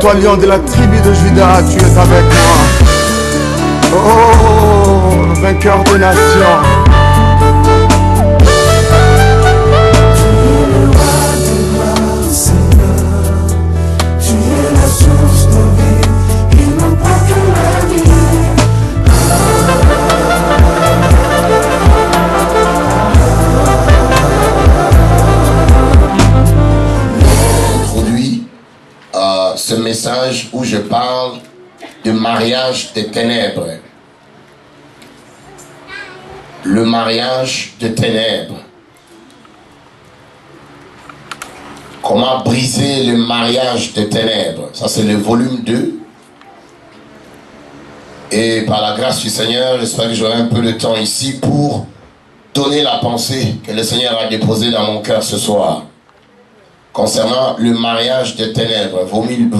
Toi, lion de la tribu de Juda, tu es avec moi. Oh, vainqueur des nations. Ce message où je parle du mariage des ténèbres. Le mariage des ténèbres. Comment briser le mariage des ténèbres. Ça c'est le volume 2. Et par la grâce du Seigneur, j'espère que j'aurai un peu de temps ici pour donner la pensée que le Seigneur a déposée dans mon cœur ce soir. Concernant le mariage des ténèbres,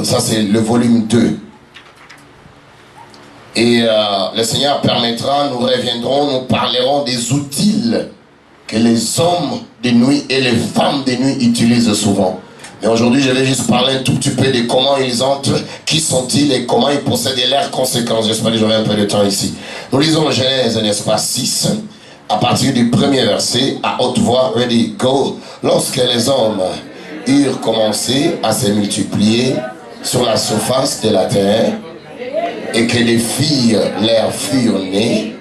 ça c'est le volume 2. Et le Seigneur permettra, nous reviendrons, nous parlerons des outils que les hommes de nuit et les femmes de nuit utilisent souvent. Mais aujourd'hui, je vais juste parler un tout petit peu de comment ils entrent, qui sont-ils et comment ils possèdent leurs conséquences. J'espère que j'aurai un peu de temps ici. Nous lisons Genèse, n'est-ce pas, 6, à partir du premier verset, à haute voix, ready, go. Lorsque les hommes eurent commencé à se multiplier sur la surface de la terre et que les filles leur furent nées,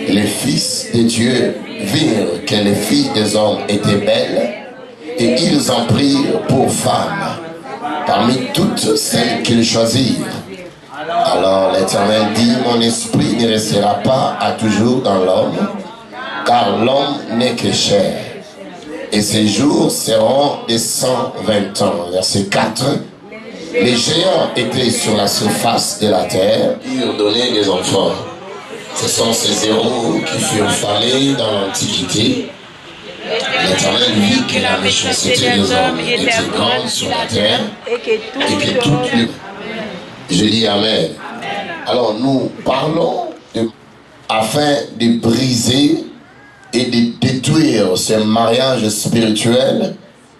les fils de Dieu virent que les filles des hommes étaient belles et ils en prirent pour femmes parmi toutes celles qu'ils choisirent. Alors l'Éternel dit, mon esprit ne restera pas à toujours dans l'homme, car l'homme n'est que chair. Et ces jours seront des 120 ans. Verset 4. Les géants étaient sur la surface de la terre, ils eurent donné des enfants. Ce sont ces héros qui furent fanés dans l'Antiquité. L'Éternel vit que la méchanceté des hommes était grande sur la terre et que toutes les... Je dis Amen. Alors nous parlons afin de briser et de détruire ces mariages spirituels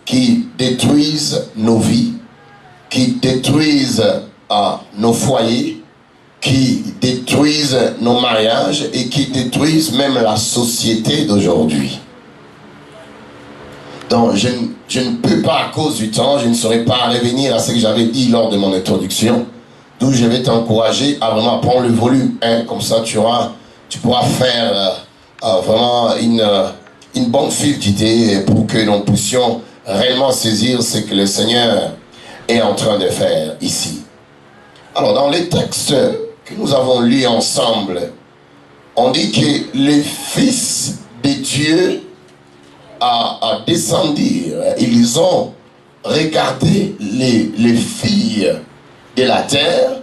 qui détruisent nos vies, qui détruisent nos foyers, qui détruisent nos mariages et qui détruisent même la société d'aujourd'hui. Donc je ne peux pas, à cause du temps, je ne saurais pas revenir à ce que j'avais dit lors de mon introduction, d'où je vais t'encourager à vraiment prendre le volume 1, comme ça tu pourras faire vraiment une bonne file d'idées pour que nous puissions réellement saisir ce que le Seigneur est en train de faire ici. Alors dans les textes que nous avons lus ensemble, on dit que les fils de Dieu descendirent. Ils ont regardé les filles de la terre,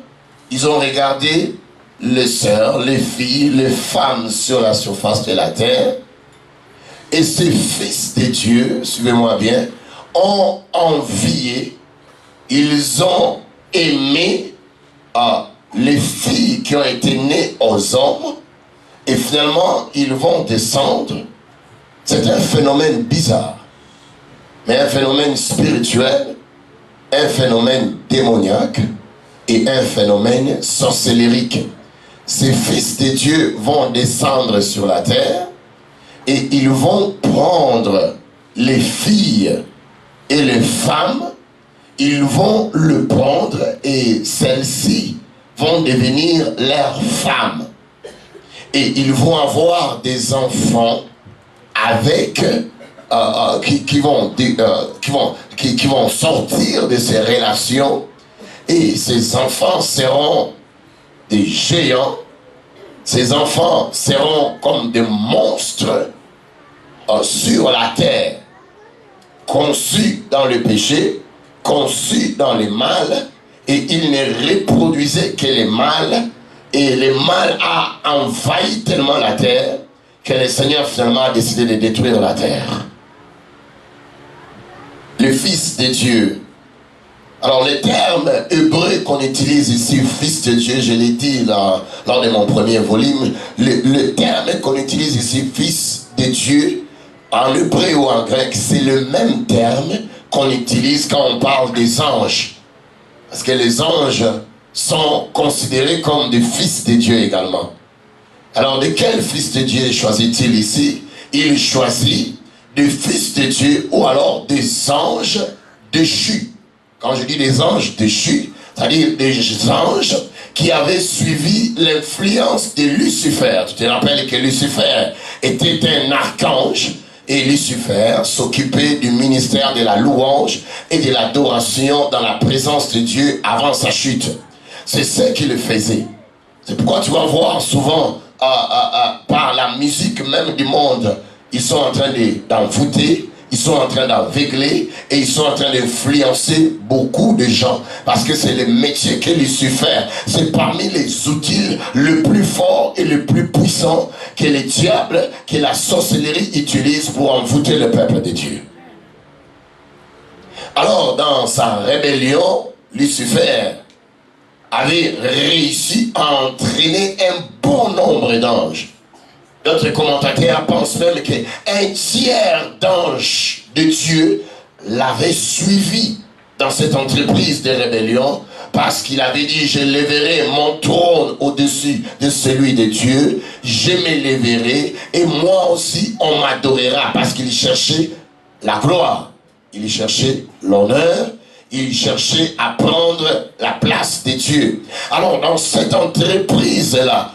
ils ont regardé les sœurs, les filles, les femmes sur la surface de la terre. Et ces fils de Dieu, suivez-moi bien, ont envié, ils ont aimé les filles qui ont été nées aux hommes. Et finalement, ils vont descendre. C'est un phénomène bizarre, mais un phénomène spirituel, un phénomène démoniaque et un phénomène sorcellérique. Ces fils de Dieu vont descendre sur la terre et ils vont prendre les filles et les femmes, ils vont le prendre et celles-ci vont devenir leurs femmes. Et ils vont avoir des enfants avec qui vont sortir de ces relations, et ces enfants seront des géants, ces enfants seront comme des monstres sur la terre, conçus dans le péché, conçus dans le mal, et ils ne reproduisaient que les mâles, et le mal a envahi tellement la terre que le Seigneur finalement a décidé de détruire la terre. Le Fils de Dieu. Alors le terme hébreu qu'on utilise ici, Fils de Dieu, je l'ai dit lors de mon premier volume, le terme qu'on utilise ici, Fils de Dieu, en hébreu ou en grec, c'est le même terme qu'on utilise quand on parle des anges. Parce que les anges sont considérés comme des fils de Dieu également. Alors, de quel fils de Dieu choisit-il ici? Il choisit des fils de Dieu ou alors des anges déchus. Quand je dis des anges déchus, c'est-à-dire des anges qui avaient suivi l'influence de Lucifer. Tu te rappelles que Lucifer était un archange et Lucifer s'occupait du ministère de la louange et de l'adoration dans la présence de Dieu avant sa chute. C'est ce qu'il faisait. C'est pourquoi tu vas voir souvent par la musique même du monde, ils sont en train d'envoûter, ils sont en train d'aveugler et ils sont en train d'influencer beaucoup de gens parce que c'est le métier que Lucifer, c'est parmi les outils le plus fort et le plus puissant que les diables, que la sorcellerie utilise pour envoûter le peuple de Dieu. Alors dans sa rébellion, Lucifer avait réussi à entraîner un bon nombre d'anges. D'autres commentateurs pensent même qu'un tiers d'anges de Dieu l'avait suivi dans cette entreprise de rébellion parce qu'il avait dit: je lèverai mon trône au-dessus de celui de Dieu, je me lèverai et moi aussi on m'adorera, parce qu'il cherchait la gloire, il cherchait l'honneur, il cherchait à prendre la place de Dieu. Alors dans cette entreprise-là,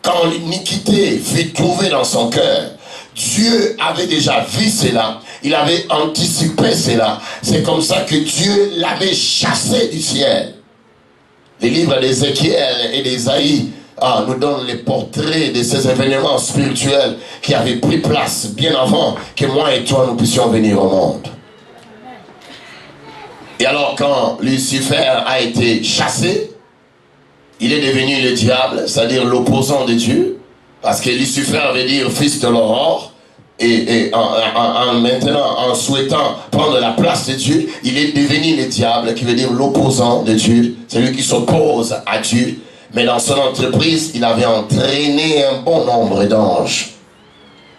quand l'iniquité fut trouvée dans son cœur, Dieu avait déjà vu cela, il avait anticipé cela. C'est comme ça que Dieu l'avait chassé du ciel. Les livres d'Ézéchiel et d'Ésaïe nous donnent les portraits de ces événements spirituels qui avaient pris place bien avant que moi et toi nous puissions venir au monde. Et alors quand Lucifer a été chassé, il est devenu le diable, c'est-à-dire l'opposant de Dieu, parce que Lucifer veut dire fils de l'aurore, et maintenant en souhaitant prendre la place de Dieu, il est devenu le diable, qui veut dire l'opposant de Dieu, celui qui s'oppose à Dieu. Mais dans son entreprise, il avait entraîné un bon nombre d'anges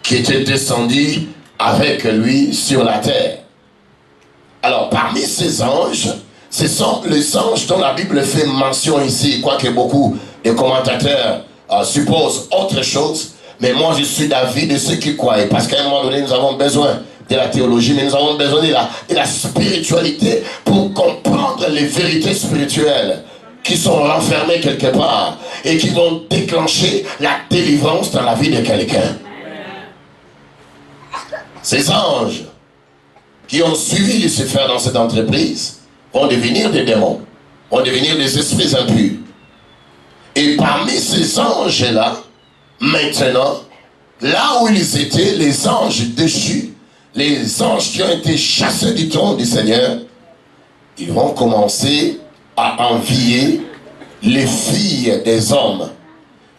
qui étaient descendus avec lui sur la terre. Alors, parmi ces anges, ce sont les anges dont la Bible fait mention ici, quoique beaucoup de commentateurs supposent autre chose. Mais moi, je suis d'avis de ceux qui croient. Parce qu'à un moment donné, nous avons besoin de la théologie, mais nous avons besoin de la spiritualité pour comprendre les vérités spirituelles qui sont renfermées quelque part et qui vont déclencher la délivrance dans la vie de quelqu'un. Ces anges qui ont suivi Lucifer dans cette entreprise vont devenir des démons, vont devenir des esprits impurs. Et parmi ces anges-là, maintenant, là où ils étaient, les anges déchus, les anges qui ont été chassés du trône du Seigneur, ils vont commencer à envier les filles des hommes.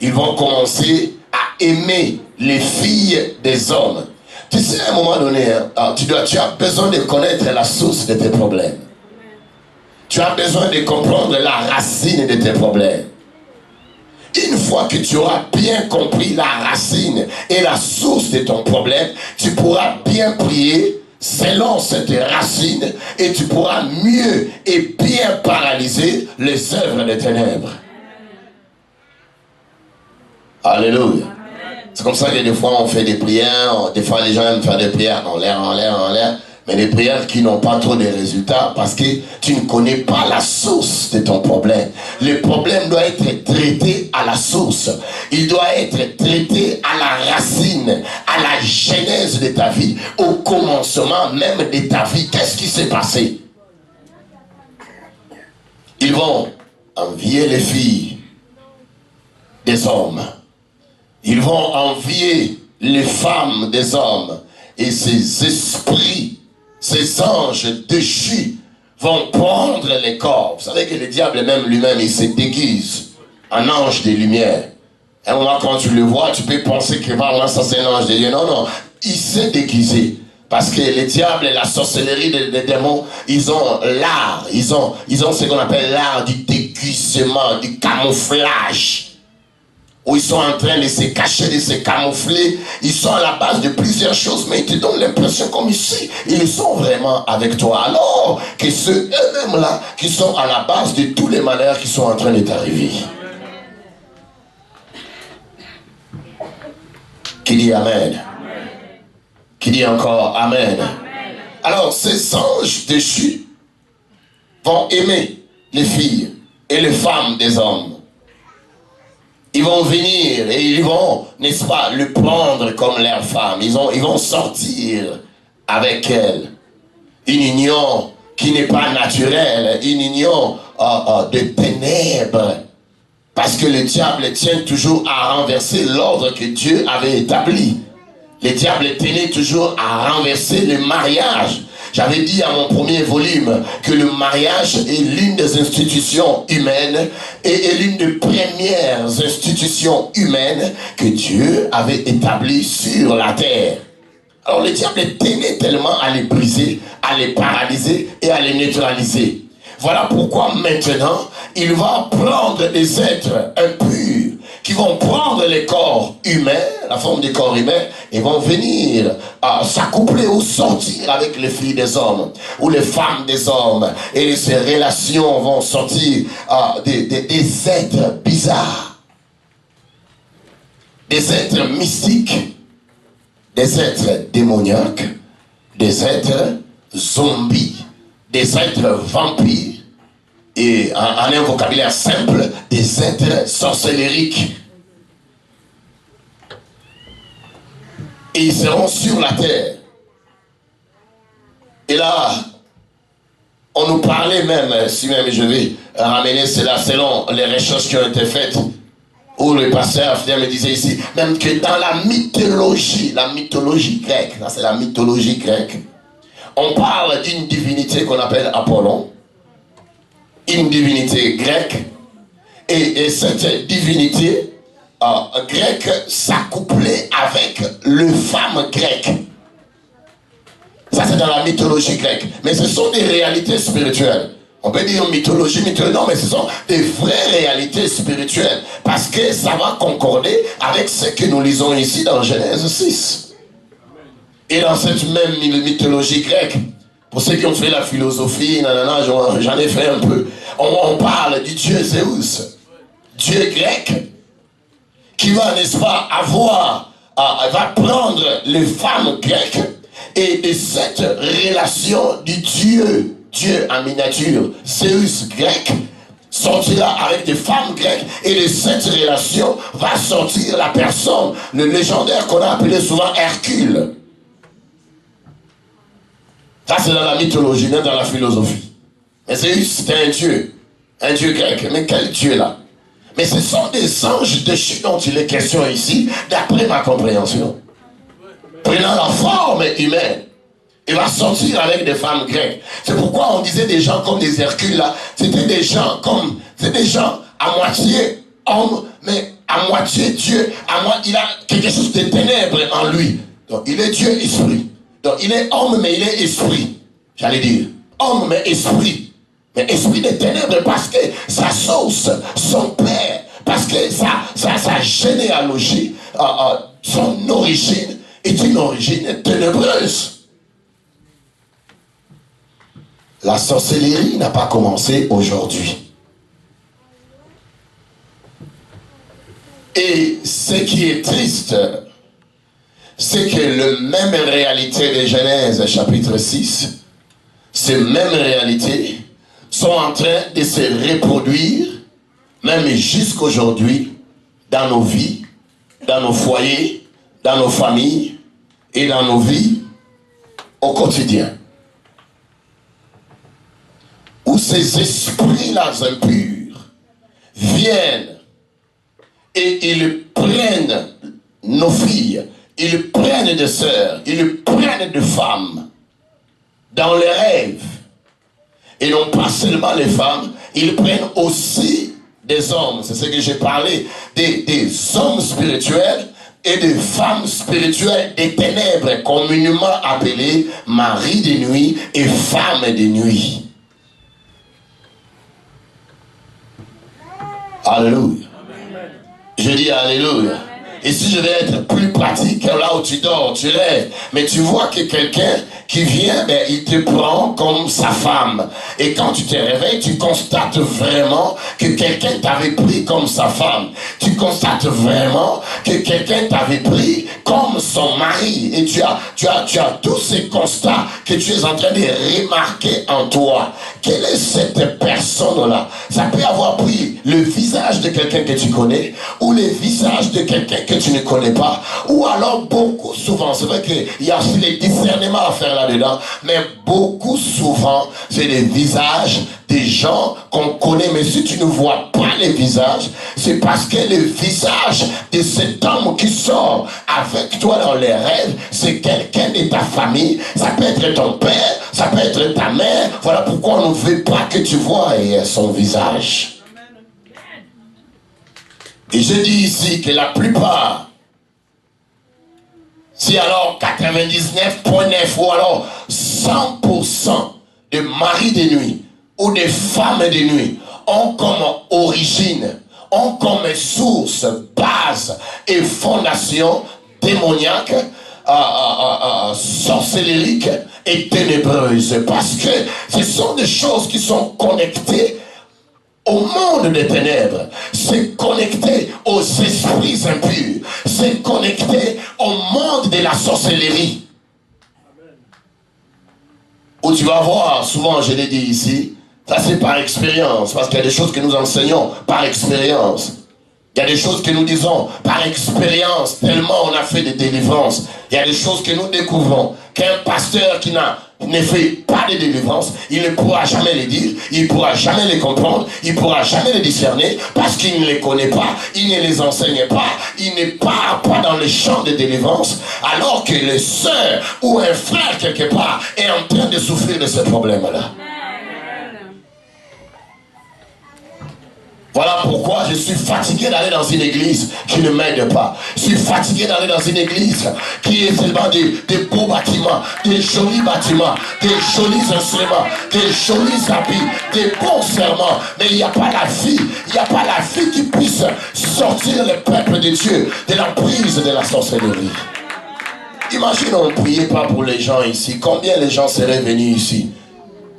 Ils vont commencer à aimer les filles des hommes. Tu sais, à un moment donné, tu as besoin de connaître la source de tes problèmes. Tu as besoin de comprendre la racine de tes problèmes. Une fois que tu auras bien compris la racine et la source de ton problème, tu pourras bien prier selon cette racine et tu pourras mieux et bien paralyser les œuvres des ténèbres. Alléluia. C'est comme ça que des fois on fait des prières, des fois les gens aiment faire des prières en l'air, mais des prières qui n'ont pas trop de résultats parce que tu ne connais pas la source de ton problème. Le problème doit être traité à la source. Il doit être traité à la racine, à la genèse de ta vie, au commencement même de ta vie. Qu'est-ce qui s'est passé? Ils vont envier les filles des hommes. Ils vont envier les femmes des hommes. Et ces esprits, ces anges déchus vont prendre les corps. Vous savez que le diable même lui-même, il se déguise en ange de lumière. À un moment, quand tu le vois, tu peux penser que vraiment ça c'est un ange de Dieu. Non, non, il s'est déguisé. Parce que le diable et la sorcellerie des démons, ils ont l'art, ils ont ce qu'on appelle l'art du déguisement, du camouflage. où ils sont en train de se cacher, de se camoufler. Ils sont à la base de plusieurs choses, mais ils te donnent l'impression comme ici, ils sont vraiment avec toi. Alors que ceux eux-mêmes là, qui sont à la base de tous les malheurs qui sont en train de t'arriver. Qui dit Amen? Qui dit encore Amen? Alors ces anges déchus vont aimer les filles et les femmes des hommes. Ils vont venir et ils vont, n'est-ce pas, le prendre comme leur femme. Ils vont sortir avec elle. Une union qui n'est pas naturelle, une union de ténèbres. Parce que le diable tient toujours à renverser l'ordre que Dieu avait établi. Le diable tenait toujours à renverser le mariage. J'avais dit à mon premier volume que le mariage est l'une des institutions humaines et est l'une des premières institutions humaines que Dieu avait établies sur la terre. Alors le diable tenait tellement à les briser, à les paralyser et à les neutraliser. Voilà pourquoi maintenant, il va prendre des êtres impurs qui vont prendre les corps humains, la forme des corps humains, et vont venir s'accoupler ou sortir avec les filles des hommes ou les femmes des hommes. Et ces relations vont sortir des êtres bizarres, des êtres mystiques, des êtres démoniaques, des êtres zombies, des êtres vampires, et en un vocabulaire simple, des êtres sorcellériques. Et ils seront sur la terre. Et là, on nous parlait même, si même je vais ramener cela selon les recherches qui ont été faites, où le pasteur me disait ici, même que dans la mythologie grecque, ça c'est la mythologie grecque, on parle d'une divinité qu'on appelle Apollon, une divinité grecque, et cette divinité grecque s'accouplait avec les femmes grecques. Ça c'est dans la mythologie grecque. Mais ce sont des réalités spirituelles. On peut dire mythologie, non, mais ce sont des vraies réalités spirituelles. Parce que ça va concorder avec ce que nous lisons ici dans Genèse 6. Et dans cette même mythologie grecque, pour ceux qui ont fait la philosophie, j'en ai fait un peu. On parle du dieu Zeus, dieu grec, qui va, n'est-ce pas, va prendre les femmes grecques et de cette relation du dieu en miniature, Zeus grec, sortira avec des femmes grecques et de cette relation va sortir la personne, le légendaire qu'on a appelé souvent Hercule. Ça c'est dans la mythologie, non dans la philosophie. Mais Zeus c'était un dieu grec. Mais quel dieu là? Mais ce sont des anges déchus dont il est question ici, d'après ma compréhension. Prenant la forme humaine, il va sortir avec des femmes grecques. C'est pourquoi on disait des gens comme des Hercules là, c'était des gens à moitié hommes, mais à moitié Dieu, il a quelque chose de ténèbres en lui. Donc il est Dieu esprit. Donc il est homme mais il est esprit, j'allais dire. Homme mais esprit. Mais esprit des ténèbres parce que sa source, son père, parce que sa généalogie, son origine est une origine ténébreuse. La sorcellerie n'a pas commencé aujourd'hui. Et ce qui est triste, c'est que la même réalité de Genèse chapitre 6, ces mêmes réalités sont en train de se reproduire, même jusqu'aujourd'hui, dans nos vies, dans nos foyers, dans nos familles et dans nos vies au quotidien. Où ces esprits-là impurs viennent et ils prennent nos filles, ils prennent des sœurs, ils prennent des femmes dans les rêves. Et non pas seulement les femmes, ils prennent aussi des hommes. C'est ce que j'ai parlé, des hommes spirituels et des femmes spirituelles des ténèbres, communément appelées mari de nuit et femme de nuit. Alléluia. Je Je dis Alléluia. Et si je vais être plus pratique, là où tu dors, tu rêves, mais tu vois que quelqu'un qui vient, ben, il te prend comme sa femme. Et quand tu te réveilles, tu constates vraiment que quelqu'un t'avait pris comme sa femme. Tu constates vraiment que quelqu'un t'avait pris comme son mari. Et tu as tous ces constats que tu es en train de remarquer en toi. Quelle est cette personne-là? Ça peut avoir pris le visage de quelqu'un que tu connais, ou le visage de quelqu'un que tu ne connais pas, ou alors beaucoup souvent, c'est vrai qu'il y a aussi les discernements à faire là-dedans, mais beaucoup souvent, c'est les visages des gens qu'on connaît, mais si tu ne vois pas les visages, c'est parce que le visage de cet homme qui sort avec toi dans les rêves, c'est quelqu'un de ta famille, ça peut être ton père, ça peut être ta mère, voilà pourquoi on ne veut pas que tu vois son visage. Et je dis ici que la plupart, si alors 99,9 ou alors 100% de maris de nuit ou de femmes de nuit ont comme origine, ont comme source, base et fondation démoniaque, sorcellérique et ténébreuse. Parce que ce sont des choses qui sont connectées au monde des ténèbres, c'est connecté aux esprits impurs, c'est connecté au monde de la sorcellerie. Où tu vas voir, souvent je l'ai dit ici, ça c'est par expérience, parce qu'il y a des choses que nous enseignons par expérience. Il y a des choses que nous disons par expérience, tellement on a fait des délivrances. Il y a des choses que nous découvrons, qu'un pasteur qui ne fait pas de délivrance, il ne pourra jamais les dire, il ne pourra jamais les comprendre, il ne pourra jamais les discerner, parce qu'il ne les connaît pas, il ne les enseigne pas, il ne part pas dans le champ de délivrance, alors que le sœur ou un frère quelque part est en train de souffrir de ce problème-là. Voilà pourquoi je suis fatigué d'aller dans une église qui ne m'aide pas. Je suis fatigué d'aller dans une église qui est seulement des beaux bâtiments, des jolis bâtiments, des jolis instruments, des jolis habits, des bons serments. Mais il n'y a pas la vie, il n'y a pas la vie qui puisse sortir le peuple de Dieu de l'emprise de la sorcellerie. Imagine, on ne priait pas pour les gens ici. Combien les gens seraient venus ici?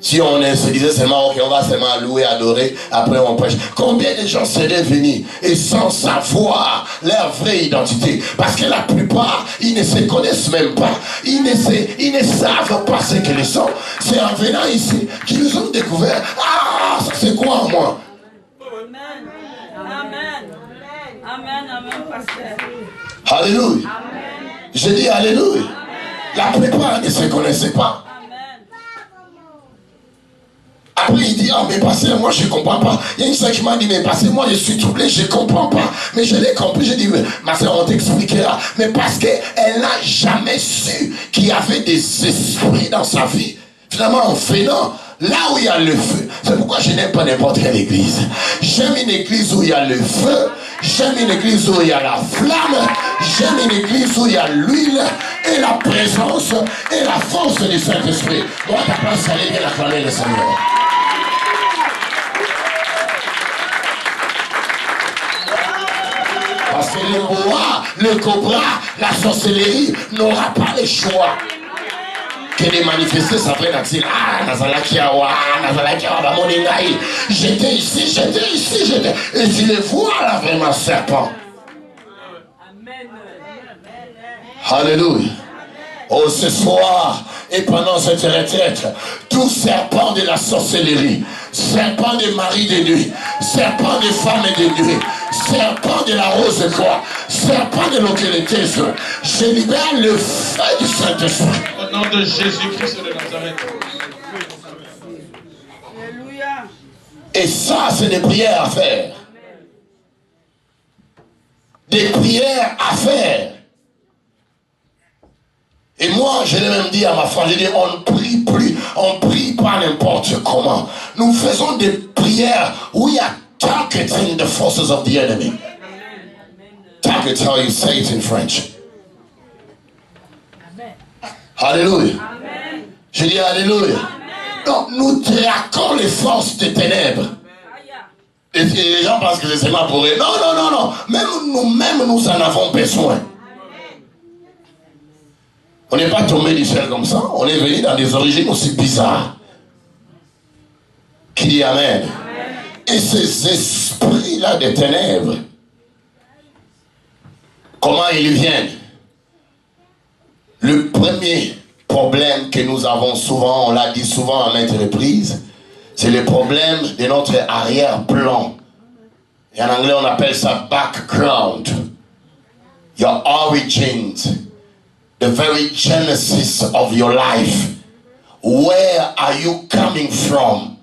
Si on se disait seulement, ok, on va seulement louer, adorer, après on prêche. Combien de gens seraient venus et sans savoir leur vraie identité? Parce que la plupart, ils ne se connaissent même pas. Ils ne savent pas ce qu'ils sont. C'est en venant ici qu'ils ont découvert, ah, ça c'est quoi en moi? Amen. Amen. Amen. Amen, pasteur. Alléluia. Amen. Je dis Alléluia. Amen. La plupart ne se connaissaient pas. Après il dit, ah mais pasteur, moi je ne comprends pas. Il y a une soeur qui m'a dit, mais pasteur, moi je suis troublé, je ne comprends pas. Mais je l'ai compris, j'ai dit, mais ma soeur, on t'expliquera. Mais parce qu'elle n'a jamais su qu'il y avait des esprits dans sa vie. Finalement, en faisant, là où il y a le feu, c'est pourquoi je n'aime pas n'importe quelle église. J'aime une église où il y a le feu, j'aime une église où il y a la flamme, j'aime une église où il y a l'huile et la présence et la force du Saint-Esprit. Moi, ta place, allez bien acclamer le Seigneur. Parce que le boa, le cobra, la sorcellerie n'aura pas le choix que de manifester sa vraie nature. Ah, j'étais ici, et tu le vois là vraiment serpent. Alléluia. Oh, ce soir et pendant cette retraite, tout serpent de la sorcellerie, serpent de mari de nuit, serpent de femme de nuit, serpent de la rose de croix, serpent de l'occultisme, je libère le feu du Saint-Esprit. Au nom de Jésus-Christ de Nazareth. Alléluia. Et ça, c'est des prières à faire. Des prières à faire. Et moi, je l'ai même dit à ma femme, je dis, on ne prie plus, on ne prie pas n'importe comment. Nous faisons des prières où il y a targeting the forces of the enemy. Target, how you say it in French. Alléluia. Je dis Alléluia. Donc, nous traquons les forces des ténèbres. Et les gens pensent que c'est seulement pour eux. Non, non, non, non. Même nous-mêmes, nous en avons besoin. On n'est pas tombé du ciel comme ça. On est venu dans des origines aussi bizarres. Qui dit Amen. Et ces esprits-là des ténèbres, comment ils viennent? Le premier problème que nous avons souvent, on l'a dit souvent à maintes reprises, c'est le problème de notre arrière-plan. Et en anglais, on appelle ça background. Your origins. The very genesis of your life. Where are you coming from?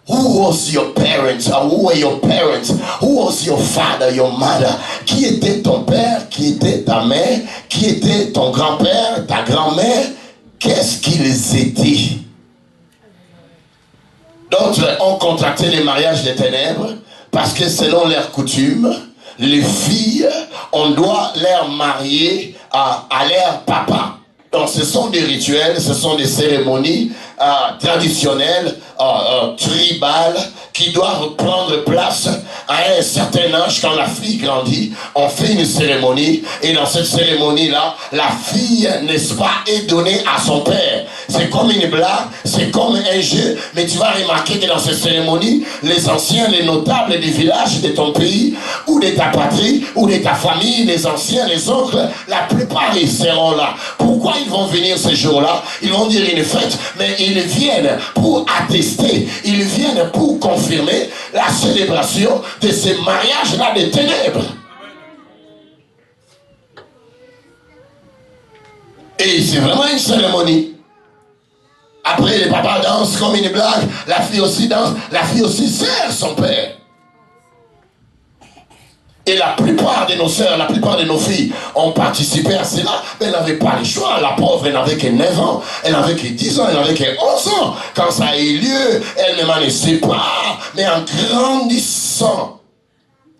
Who was your parents? Or who were your parents? Who was your father, your mother? Qui était ton père? Qui était ta mère? Qui était ton grand-père, ta grand-mère? Qu'est-ce qu'ils étaient? D'autres ont contracté les mariages des ténèbres parce que selon leurs coutumes, les filles, on doit les marier à leur papa. Donc ce sont des rituels, ce sont des cérémonies traditionnelles, tribales, qui doivent prendre place à un certain âge. Quand la fille grandit, on fait une cérémonie, et dans cette cérémonie-là, la fille, n'est-ce pas, est donnée à son père. C'est comme une blague, c'est comme un jeu, mais tu vas remarquer que dans cette cérémonie, les anciens, les notables des villages de ton pays, ou de ta patrie, ou de ta famille, les anciens, les oncles, la plupart ils seront là. Pourquoi ils vont venir ce jour-là? Ils vont dire une fête, mais ils viennent pour attester, ils viennent pour confirmer la célébration de ces mariages-là des ténèbres. Et c'est vraiment une cérémonie. Après, les papas dansent comme une blague, la fille aussi danse, la fille aussi sert son père. Et la plupart de nos sœurs, la plupart de nos filles ont participé à cela, mais elles n'avaient pas le choix. La pauvre, elle n'avait que 9 ans, elle n'avait que 10 ans, elle n'avait que 11 ans. Quand ça a eu lieu, elle ne sait pas, mais en grandissant,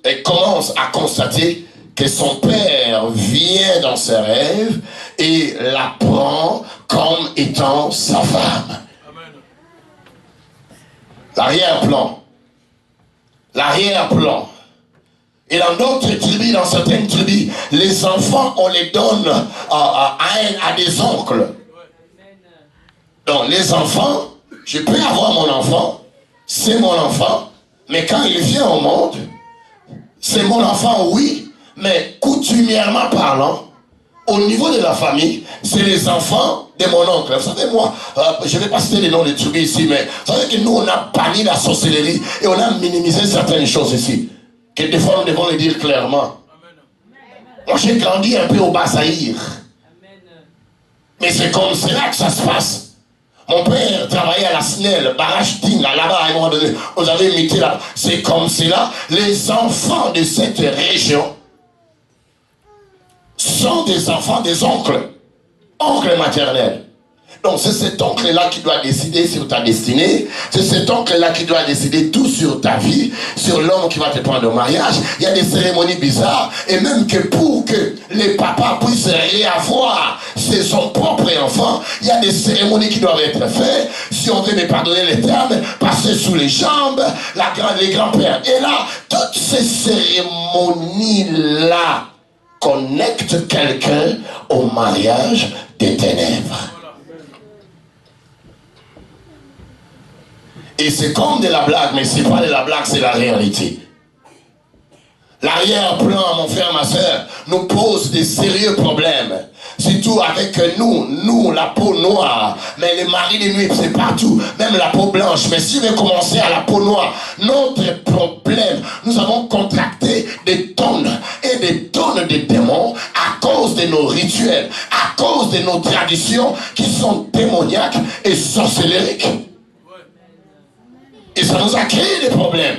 elle commence à constater que son père vient dans ses rêves et la prend comme étant sa femme. L'arrière-plan. L'arrière-plan. Et dans d'autres tribus, dans certaines tribus, les enfants, on les donne à des oncles. Donc les enfants, je peux avoir mon enfant, c'est mon enfant, mais quand il vient au monde, c'est mon enfant, oui, mais coutumièrement parlant, au niveau de la famille, c'est les enfants de mon oncle. Vous savez, moi, je ne vais pas citer les noms des tribus ici, mais vous savez que nous, on a banni la sorcellerie et on a minimisé certaines choses ici. Que des fois, nous devons le dire clairement. Moi, j'ai grandi un peu au Bas-Saïr. Mais c'est comme cela que ça se passe. Mon père travaillait à la SNEL, Barrage Tinga, là-bas, à un moment donné, on avait imité là. C'est comme cela. Les enfants de cette région sont des enfants des oncles. Oncles maternels. Donc c'est cet oncle-là qui doit décider sur ta destinée. C'est cet oncle-là qui doit décider tout sur ta vie, sur l'homme qui va te prendre au mariage. Il y a des cérémonies bizarres. Et même que pour que les papas puissent réavoir son propre enfant, il y a des cérémonies qui doivent être faites. Si on veut me pardonner les termes, passer sous les jambes, les grands-pères. Et là, toutes ces cérémonies-là connectent quelqu'un au mariage des ténèbres. Et c'est comme de la blague, mais c'est pas de la blague, c'est la réalité. L'arrière-plan, mon frère, ma soeur, nous pose des sérieux problèmes. Surtout avec nous, la peau noire. Mais les maris de nuit, c'est partout. Même la peau blanche. Mais si on veut commencer à la peau noire, notre problème, nous avons contracté des tonnes et des tonnes de démons à cause de nos rituels, à cause de nos traditions qui sont démoniaques et sorcellériques. Et ça nous a créé des problèmes.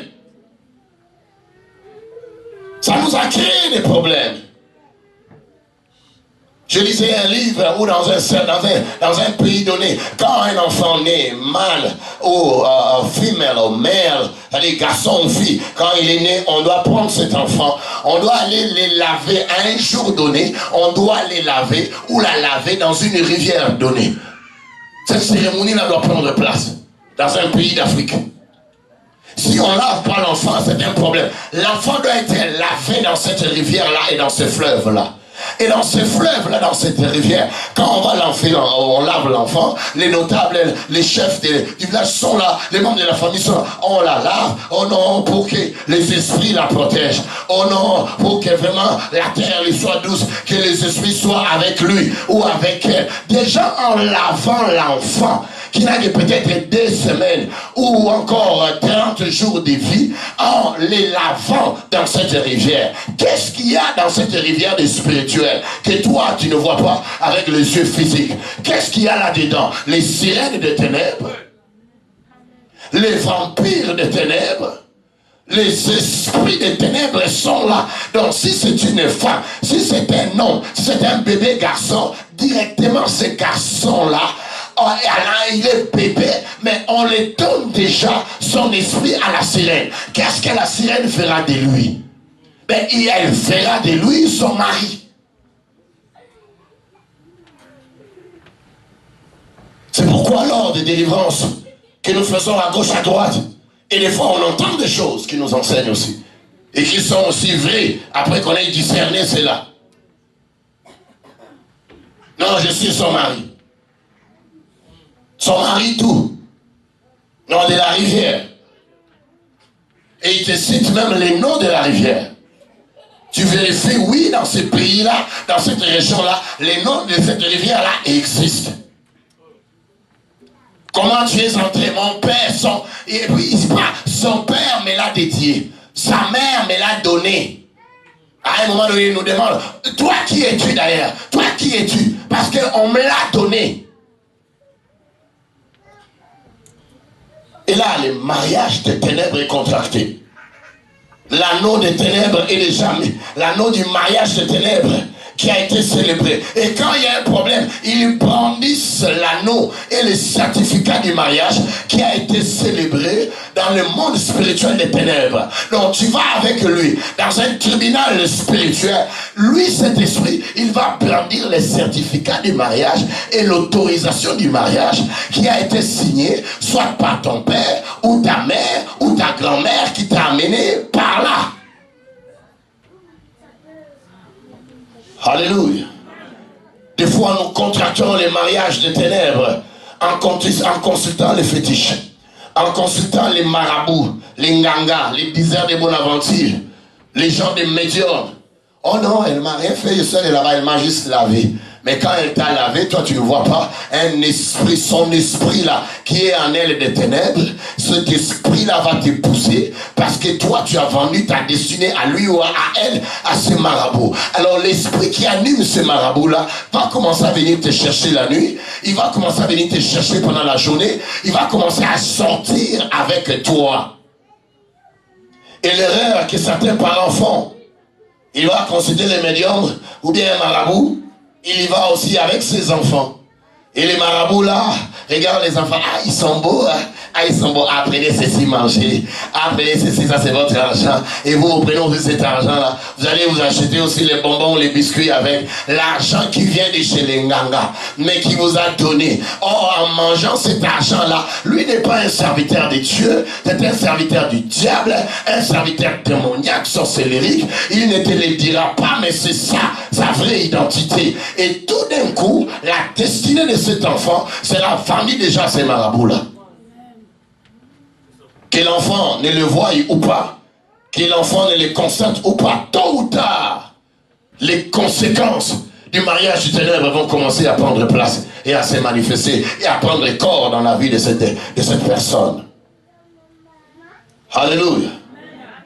Ça nous a créé des problèmes. Je lisais un livre où dans un pays donné, quand un enfant naît, mâle ou femelle ou male, c'est-à-dire garçon ou fille, quand il est né, on doit prendre cet enfant, on doit aller les laver à un jour donné, on doit les laver ou la laver dans une rivière donnée. Cette cérémonie-là doit prendre place dans un pays d'Afrique. Si on lave pas l'enfant, c'est un problème. L'enfant doit être lavé dans cette rivière-là et dans ce fleuve-là. Et dans ces fleuves-là, dans cette rivière, quand on va on lave l'enfant, les notables, les chefs du village sont là, les membres de la famille sont là, on la lave, oh non, pour que les esprits la protègent, oh non, pour que vraiment la terre lui soit douce, que les esprits soient avec lui ou avec elle. Déjà en lavant l'enfant, qui n'a que peut-être 2 semaines ou encore 30 jours de vie, en les lavant dans cette rivière. Qu'est-ce qu'il y a dans cette rivière de spirituel que toi tu ne vois pas avec les yeux physiques? Qu'est-ce qu'il y a là-dedans? Les sirènes de ténèbres, les vampires de ténèbres, les esprits des ténèbres sont là. Donc si c'est une femme, si c'est un homme, si c'est un bébé garçon, directement ces garçons-là, il est bébé, mais on lui donne déjà son esprit à la sirène. Qu'est-ce que la sirène fera de lui? Ben, elle fera de lui son mari. C'est pourquoi lors des délivrances que nous faisons à gauche, à droite, et des fois on entend des choses qui nous enseignent aussi, et qui sont aussi vraies après qu'on ait discerné cela. Non, je suis son mari. Son mari tout. Non, de la rivière. Et il te cite même les noms de la rivière. Tu vérifies, oui, dans ce pays-là, dans cette région-là, les noms de cette rivière-là existent. Comment tu es entré? Mon père, et puis, son père me l'a dédié. Sa mère me l'a donné. À un moment donné, il nous demande, toi qui es-tu d'ailleurs? Toi qui es-tu? Parce qu'on me l'a donné. Et là, le mariage des ténèbres est contracté. L'anneau des ténèbres est déjà mis. L'anneau du mariage des ténèbres qui a été célébré. Et quand il y a un problème, ils brandissent l'anneau et le certificat du mariage qui a été célébré dans le monde spirituel des ténèbres. Donc tu vas avec lui dans un tribunal spirituel. Lui, cet esprit, il va brandir le certificat du mariage et l'autorisation du mariage qui a été signé soit par ton père ou ta mère ou ta grand-mère qui t'a amené par là. Alléluia. Des fois, nous contractons les mariages des ténèbres en consultant les fétiches, en consultant les marabouts, les ngangas, les diseurs de Bonaventure, les gens des médiums. Oh non, elle m'a rien fait, elle m'a juste lavé. Mais quand elle t'a lavé, toi tu ne vois pas un esprit, son esprit là, qui est en elle des ténèbres, cet esprit là va te pousser parce que toi tu as vendu ta destinée à lui ou à elle, à ce marabout. Alors l'esprit qui anime ce marabout là va commencer à venir te chercher la nuit, il va commencer à venir te chercher pendant la journée, il va commencer à sortir avec toi. Et l'erreur que certains parents font, il va considérer les médiums ou bien un marabout, il y va aussi avec ses enfants. Et les marabouts là, regarde les enfants, ah ils sont beaux, hein? Ah ils sont beaux, apprenez ceci, manger, apprenez ceci, ça c'est votre argent. Et vous prenez aussi cet argent là, vous allez vous acheter aussi les bonbons, les biscuits avec l'argent qui vient de chez les Nganga, mais qui vous a donné. Or en mangeant cet argent là, lui n'est pas un serviteur de Dieu, c'est un serviteur du diable, un serviteur démoniaque, sorcellérique. Il ne te le dira pas, mais c'est ça, sa vraie identité. Et tout d'un coup, la destinée de cet enfant sera vendue déjà à ces marabouts-là. Que l'enfant ne le voie ou pas, que l'enfant ne le constate ou pas, tôt ou tard, les conséquences du mariage du ténèbre vont commencer à prendre place et à se manifester et à prendre corps dans la vie de cette personne. Alléluia.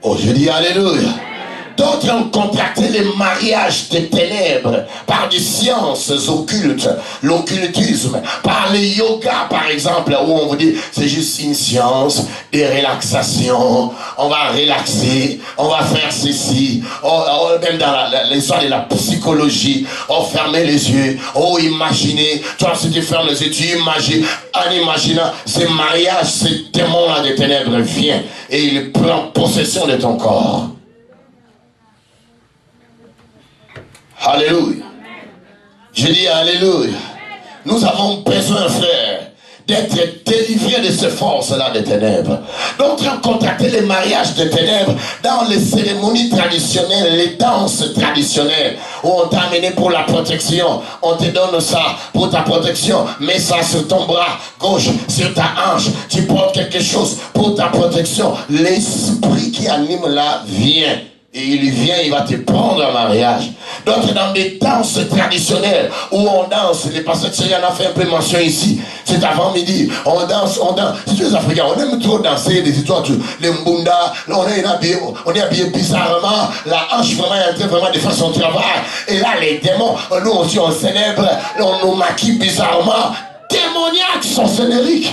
Oh, je dis Alléluia. D'autres ont contracté les mariages des ténèbres par des sciences occultes, l'occultisme, par le yoga par exemple, où on vous dit c'est juste une science de relaxation, on va relaxer, on va faire ceci, même dans l'histoire de la psychologie, fermer les yeux, imaginer, toi si tu fermes les yeux, tu imagines, en imaginant ce mariage, ce démon-là des ténèbres vient et il prend possession de ton corps. Alléluia. Je dis Alléluia. Nous avons besoin, frère, d'être délivré de ces forces-là des ténèbres. D'autres ont contacté les mariages de ténèbres dans les cérémonies traditionnelles, les danses traditionnelles, où on t'a amené pour la protection. On te donne ça pour ta protection. Mets ça sur ton bras gauche, sur ta hanche. Tu portes quelque chose pour ta protection. L'esprit qui anime là vient. Et il vient, il va te prendre en mariage. D'autres dans des danses traditionnelles où on danse. Les pasteurs Thierry en a fait un peu mention ici. C'est avant-midi. On danse. C'est tous les Africains. On aime trop danser des histoires. Les mbunda. On est habillé bizarrement. La hanche vraiment est en train vraiment de faire son travail. Et là, les démons, nous aussi on célèbre. On nous maquille bizarrement. Démoniaques sont scénériques.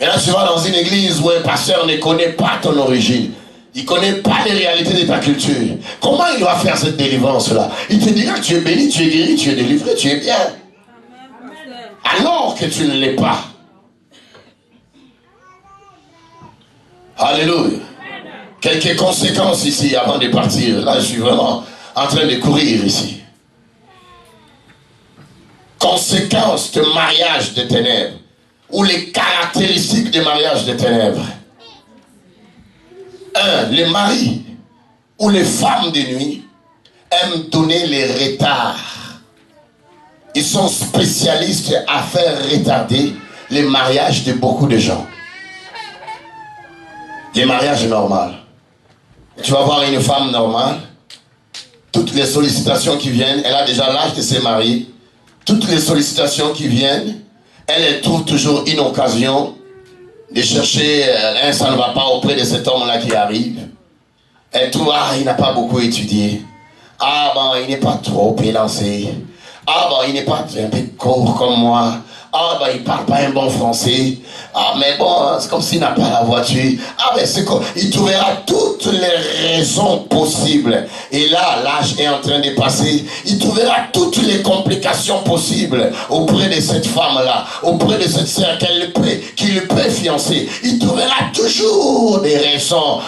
Et là, tu vas dans une église où un pasteur ne connaît pas ton origine. Il ne connaît pas les réalités de ta culture. Comment il va faire cette délivrance-là? Il te dira que tu es béni, tu es guéri, tu es délivré, tu es bien. Alors que tu ne l'es pas. Alléluia. Quelques conséquences ici avant de partir. Là, je suis vraiment en train de courir ici. Conséquences de mariage de ténèbres. Ou les caractéristiques des mariages de ténèbres. 1. Les maris ou les femmes de nuit aiment donner les retards. Ils sont spécialistes à faire retarder les mariages de beaucoup de gens. Les mariages normaux. Tu vas voir une femme normale, toutes les sollicitations qui viennent, elle a déjà l'âge de se marier. Toutes les sollicitations qui viennent, elle trouve toujours une occasion de chercher ça ne va pas auprès de cet homme-là qui arrive. Elle trouve, il n'a pas beaucoup étudié. Il n'est pas trop élancé. Il n'est pas un peu court comme moi. Il ne parle pas un bon français. Mais bon, c'est comme s'il n'a pas la voiture. C'est quoi? Il trouvera toutes les raisons possibles. Et là, l'âge est en train de passer. Il trouvera toutes les complications possibles auprès de cette femme-là, auprès de cette sœur qui le peut fiancer. Il trouvera toujours des raisons.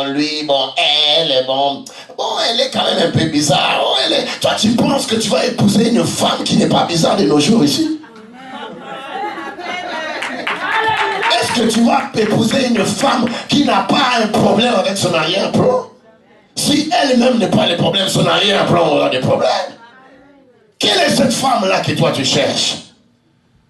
Lui, elle, elle est quand même un peu bizarre. Toi, tu penses que tu vas épouser une femme qui n'est pas bizarre de nos jours ici? Est-ce que tu vas épouser une femme qui n'a pas un problème avec son arrière-plan? Si elle-même n'est pas le problème, son arrière-plan aura des problèmes. Quelle est cette femme-là que toi tu cherches?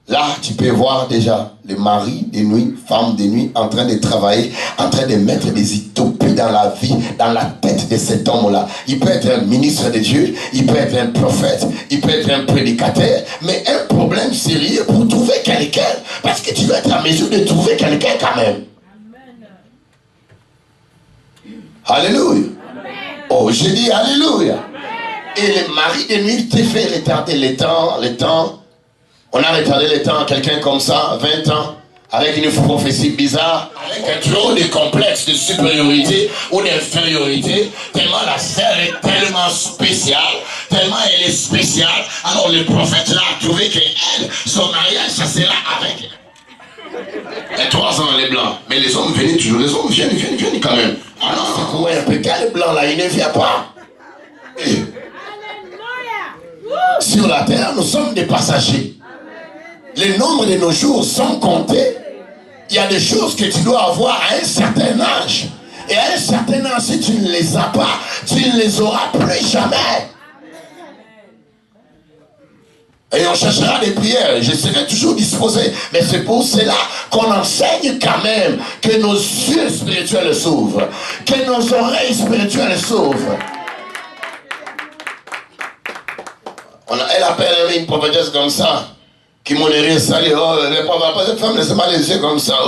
Là, tu peux voir déjà les maris de nuit, femmes de nuit en train de travailler, en train de mettre des utopies dans la vie, dans la tête de cet homme-là. Il peut être un ministre de Dieu, il peut être un prophète, il peut être un prédicateur, mais un problème sérieux pour trouver quelqu'un. Parce que tu dois être en mesure de trouver quelqu'un quand même. Alléluia. J'ai dit Alléluia. Et le mari de nuit te fait retarder le temps. On a retardé le temps à quelqu'un comme ça, 20 ans, avec une prophétie bizarre, avec un trop de complexe de supériorité ou d'infériorité, tellement la sœur est tellement spéciale, tellement elle est spéciale, alors le prophète là a trouvé qu'elle, son mariage, ça sera avec elle. Et 3 ans, les blancs. Mais les hommes viennent toujours, les hommes viennent quand même. C'est quoi un peu, quel blanc là, il ne vient pas. Sur la terre, nous sommes des passagers. Les nombres de nos jours sont comptés. Il y a des choses que tu dois avoir à un certain âge. Et à un certain âge, si tu ne les as pas, tu ne les auras plus jamais. Et on cherchera des prières. Je serai toujours disposé. Mais c'est pour cela qu'on enseigne quand même que nos yeux spirituels s'ouvrent. Que nos oreilles spirituelles s'ouvrent. Elle appelle une prophétesse comme ça. Qui m'ont salé, cette femme laisse pas les yeux comme ça.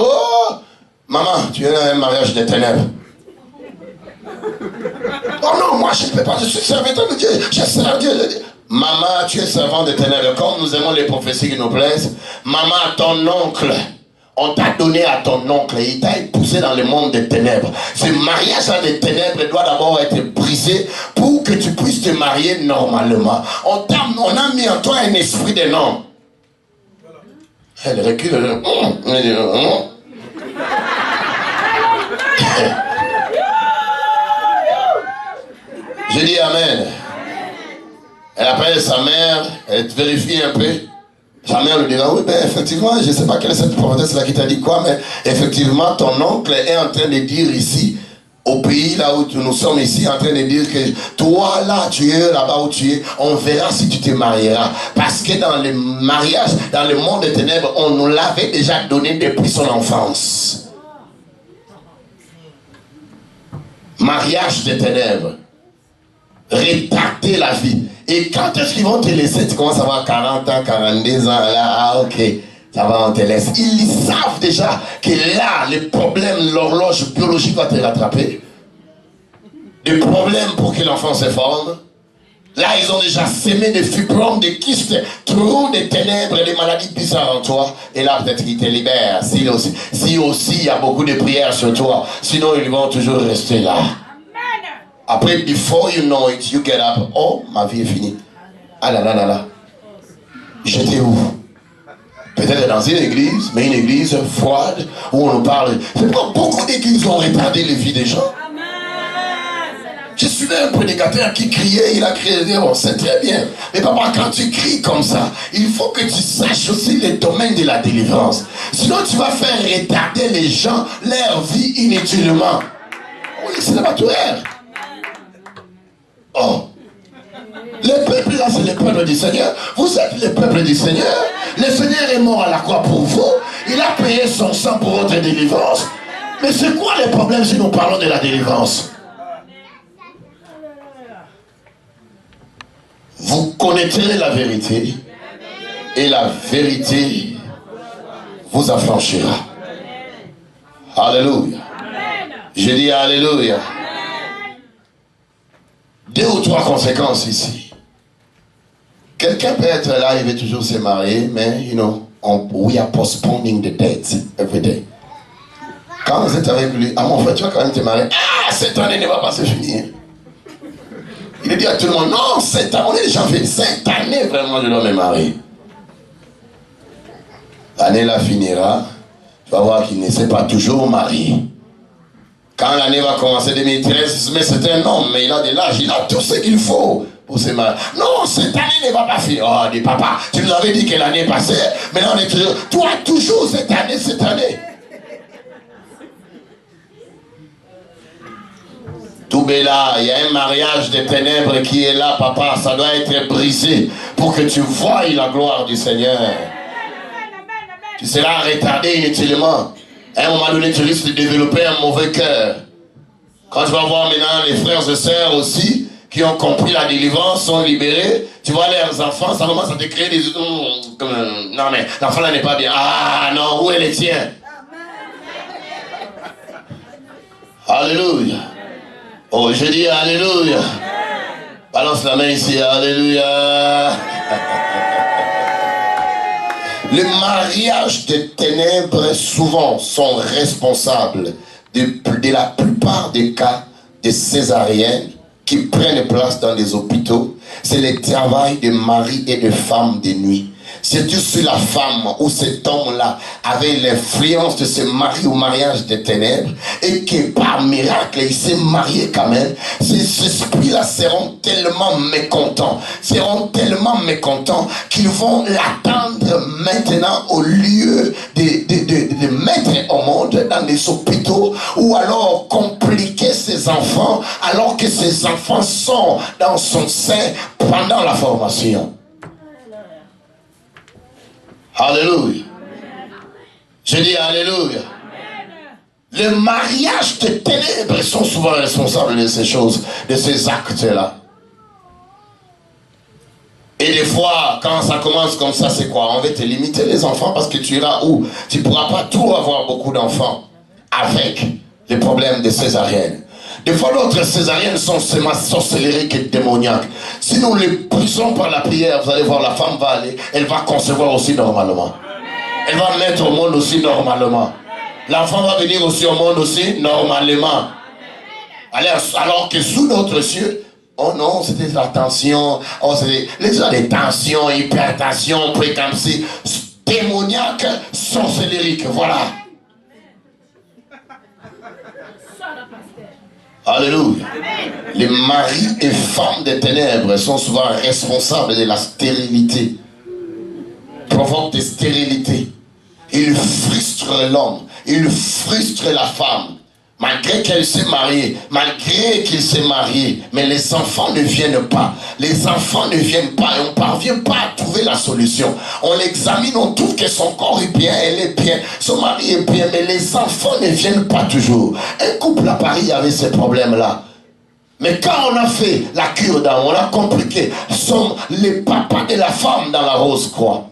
Maman, tu es dans un mariage de ténèbres. Non, moi je ne peux pas, je suis serviteur de Dieu, je sers Dieu. Maman, tu es servant de ténèbres. Comme nous aimons les prophéties qui nous plaisent, maman, ton oncle, on t'a donné à ton oncle, il t'a épousé dans le monde des ténèbres. Ce mariage des ténèbres doit d'abord être brisé pour que tu puisses te marier normalement. On a mis en toi un esprit de nom. Elle recule. Je dis Amen. Elle appelle sa mère, elle vérifie un peu. Sa mère lui dira, oui, ben effectivement, je ne sais pas quelle est cette prophétesse-là qui t'a dit quoi, mais effectivement, ton oncle est en train de dire ici, au pays là où nous sommes ici, en train de dire que toi là, tu es là-bas où tu es, on verra si tu te marieras. Parce que dans le mariage, dans le monde des ténèbres, on nous l'avait déjà donné depuis son enfance. Mariage des ténèbres. Retarder la vie. Et quand est-ce qu'ils vont te laisser? Tu commences à avoir 40 ans, 42 ans, là, ah ok, ça va, on te laisse. Ils savent déjà que là, les problèmes, l'horloge biologique va te rattraper. Des problèmes pour que l'enfant se forme. Là, ils ont déjà semé des fibromes, des kystes, trop des ténèbres et des maladies bizarres en toi. Et là, peut-être qu'ils te libèrent. Si aussi, il y a beaucoup de prières sur toi. Sinon, ils vont toujours rester là. Après, before you know it, you get up. Oh, ma vie est finie. Ah là là là là. J'étais où? Peut-être dans une église, mais une église froide, où on nous parle. C'est pourquoi beaucoup d'églises ont retardé les vies des gens. Je suivais un prédicateur qui criait, il a crié, on sait très bien. Mais papa, quand tu cries comme ça, il faut que tu saches aussi les domaines de la délivrance. Sinon, tu vas faire retarder les gens, leur vie inutilement. Oui, c'est l'abattoir. Oh, le peuple là, c'est le peuple du Seigneur. Vous êtes le peuple du Seigneur. Le Seigneur est mort à la croix pour vous. Il a payé son sang pour votre délivrance. Mais c'est quoi le problème si nous parlons de la délivrance? Vous connaîtrez la vérité et la vérité vous affranchira. Alléluia. Je dis alléluia. 2 ou 3 conséquences ici. Quelqu'un peut être là, il veut toujours se marier, mais, you know, we are postponing the date every day. Quand vous êtes avec lui, ah mon frère, tu vas quand même te marier. Ah, cette année ne va pas se finir. Il dit à tout le monde, non, cette année, on est janvier, cette année, vraiment, je dois me marier. L'année là finira, tu vas voir qu'il ne s'est pas toujours marié. Quand l'année va commencer 2013, mais c'est un homme, mais il a de l'âge, il a tout ce qu'il faut pour se marier. Non, cette année ne va pas finir. Oh, dis papa, tu nous avais dit que l'année passée, maintenant on est toujours, toi toujours cette année, cette année. Tout est là, il y a un mariage des ténèbres qui est là, papa, ça doit être brisé pour que tu voies la gloire du Seigneur. Tu seras retardé inutilement. À un moment donné, tu risques de développer un mauvais cœur. Quand tu vas voir maintenant les frères et sœurs aussi, qui ont compris la délivrance, sont libérés, tu vois leurs enfants, ça commence à te créer des... Non mais, l'enfant là n'est pas bien. Ah non, où est le tien? Alléluia. Oh, je dis alléluia. Balance la main ici, alléluia. Les mariages des ténèbres souvent sont responsables de la plupart des cas de césariennes qui prennent place dans les hôpitaux. C'est le travail de mari et de femmes de nuit. C'est-tu sur la femme ou cet homme-là avait l'influence de se marier au mariage des ténèbres et que par miracle il s'est marié quand même, ces esprits-là seront tellement mécontents qu'ils vont l'attendre maintenant au lieu de mettre au monde dans des hôpitaux ou alors compliquer ses enfants alors que ses enfants sont dans son sein pendant la formation. Alléluia. Je dis alléluia. Les mariages de ténèbres sont souvent responsables de ces choses, de ces actes-là. Et des fois, quand ça commence comme ça, c'est quoi? On va te limiter les enfants parce que tu iras où? Tu ne pourras pas tout avoir beaucoup d'enfants avec les problèmes de césarienne. Des fois, d'autres césariennes sont sorcellériques et démoniaques. Si nous les brisons par la prière, vous allez voir, la femme va aller, elle va concevoir aussi normalement. Elle va mettre au monde aussi normalement. L'enfant va venir aussi au monde aussi normalement. Alors que sous notre cieux, oh non, c'était la tension, oh c'était les tensions, hypertension, préclampsie, démoniaque, sorcellérique, voilà. Alléluia. Les maris et femmes des ténèbres sont souvent responsables de la stérilité. Provoquent des stérilités. Ils frustrent l'homme. Ils frustrent la femme. Malgré qu'elle s'est mariée, malgré qu'il s'est marié, mais les enfants ne viennent pas. Les enfants ne viennent pas et on ne parvient pas à trouver la solution. On l'examine, on trouve que son corps est bien, elle est bien, son mari est bien, mais les enfants ne viennent pas toujours. Un couple à Paris avait ces problèmes-là. Mais quand on a fait la cure d'âme, on a compris que sont les papas de la femme dans la rose croix.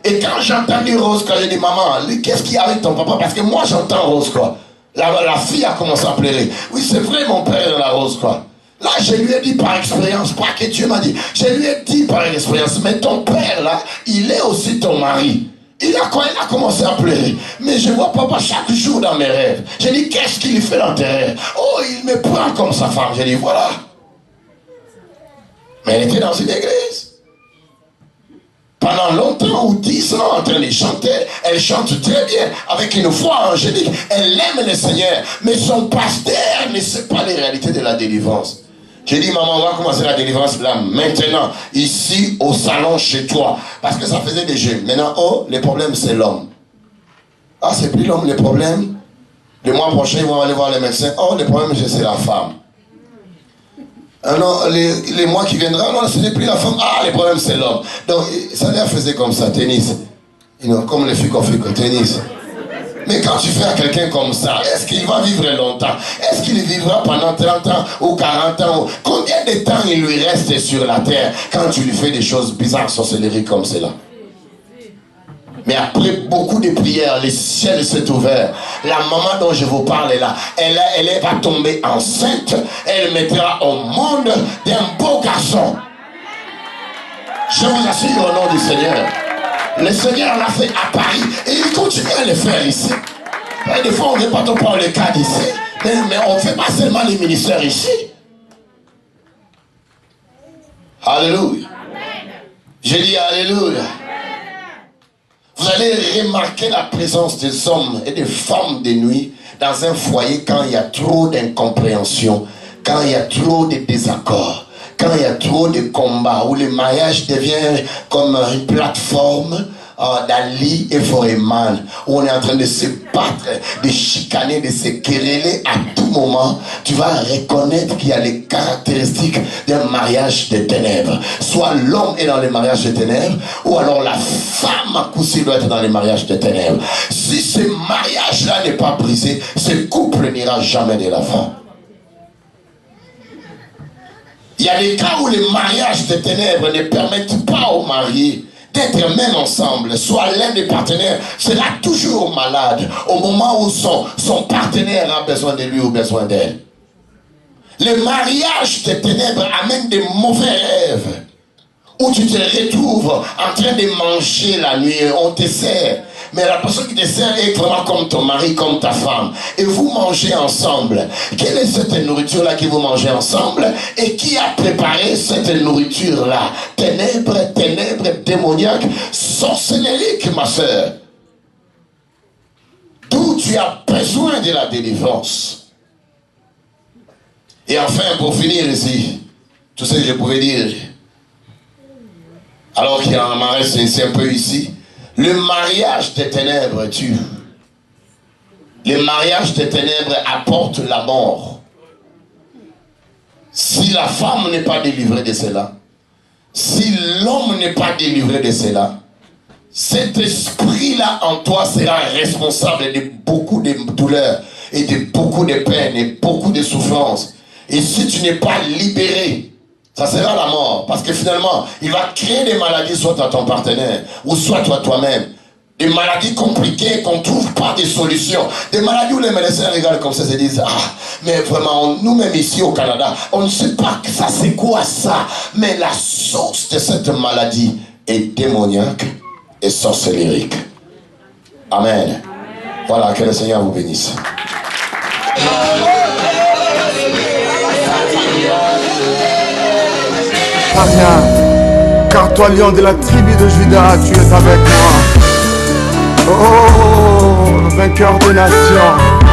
Et quand j'ai entendu Rose, quand j'ai dit maman, qu'est-ce qu'il y a avec ton papa? Parce que moi j'entends Rose quoi. La fille a commencé à pleurer. Oui, c'est vrai, mon père est dans la rose, quoi. Là, je lui ai dit par expérience, pas que Dieu m'a dit. Je lui ai dit par expérience, mais ton père, là, il est aussi ton mari. Il a commencé à pleurer. Mais je vois papa chaque jour dans mes rêves. J'ai dit, qu'est-ce qu'il fait dans tes rêves? Oh, il me prend comme sa femme. J'ai dit, voilà. Mais elle était dans une église. Pendant longtemps ou 10 ans en train de chanter, elle chante très bien, avec une voix angélique. Elle aime le Seigneur, mais son pasteur ne sait pas les réalités de la délivrance. J'ai dit, maman, on va commencer la délivrance là, maintenant, ici, au salon, chez toi. Parce que ça faisait des jeux. Maintenant, oh, les problèmes, c'est l'homme. Ah, c'est plus l'homme, les problèmes. Le mois prochain, ils vont aller voir les médecins. Oh, les problèmes, c'est la femme. Ah non, les mois qui viendront, non, ce n'est plus la femme. Ah, les problèmes, c'est l'homme. Donc, ça leur faisait comme ça, tennis. Comme les filles qu'on fait que tennis. Mais quand tu fais à quelqu'un comme ça, est-ce qu'il va vivre longtemps? Est-ce qu'il vivra pendant 30 ans ou 40 ans? Combien de temps il lui reste sur la terre quand tu lui fais des choses bizarres, sorcelleries comme cela? Mais après beaucoup de prières, le ciel s'est ouvert. La maman dont je vous parle est là. Elle va tomber enceinte. Elle mettra au monde d'un beau garçon. Je vous assure au nom du Seigneur. Le Seigneur l'a fait à Paris et il continue à le faire ici. Et des fois, on ne veut pas trop prendre le cas d'ici. Mais on ne fait pas seulement les ministères ici. Alléluia. Je dis Alléluia. Vous allez remarquer la présence des hommes et des femmes de nuit dans un foyer quand il y a trop d'incompréhension, quand il y a trop de désaccords, quand il y a trop de combats, où le mariage devient comme une plateforme d'Ali et Foreman, où on est en train de se battre, de chicaner, de se quereller à tout moment. Tu vas reconnaître qu'il y a les caractéristiques d'un mariage de ténèbres. Soit l'homme est dans le mariage de ténèbres, ou alors la femme à coup sûr doit être dans le mariage de ténèbres. Si ce mariage-là n'est pas brisé, ce couple n'ira jamais de l'avant. Il y a des cas où les mariages de ténèbres ne permettent pas aux mariés d'être même ensemble. Soit l'un des partenaires sera toujours malade au moment où son partenaire a besoin de lui ou besoin d'elle. Le mariage des ténèbres amène des mauvais rêves où tu te retrouves en train de manger la nuit, on te sert. Mais la personne qui te sert est vraiment comme ton mari, comme ta femme. Et vous mangez ensemble. Quelle est cette nourriture-là que vous mangez ensemble? Et qui a préparé cette nourriture-là? Ténèbres, démoniaques, sorcelleriques, ma soeur. D'où tu as besoin de la délivrance. Et enfin, pour finir ici, tout ce que je pouvais dire, alors qu'il en reste ici un peu ici, le mariage des ténèbres tue. Le mariage des ténèbres apporte la mort. Si la femme n'est pas délivrée de cela, si l'homme n'est pas délivré de cela, cet esprit-là en toi sera responsable de beaucoup de douleurs et de beaucoup de peines et beaucoup de souffrances. Et si tu n'es pas libéré, ça sera la mort. Parce que finalement, il va créer des maladies soit à ton partenaire ou soit toi-même. Des maladies compliquées qu'on ne trouve pas de solution. Des maladies où les médecins regardent comme ça et se disent, ah, mais vraiment, nous-mêmes ici au Canada, on ne sait pas que ça c'est quoi ça. Mais la source de cette maladie est démoniaque et sorcellerique. Amen. Voilà, que le Seigneur vous bénisse. Pas rien, car toi, lion de la tribu de Juda, tu es avec moi. Oh, vainqueur des nations.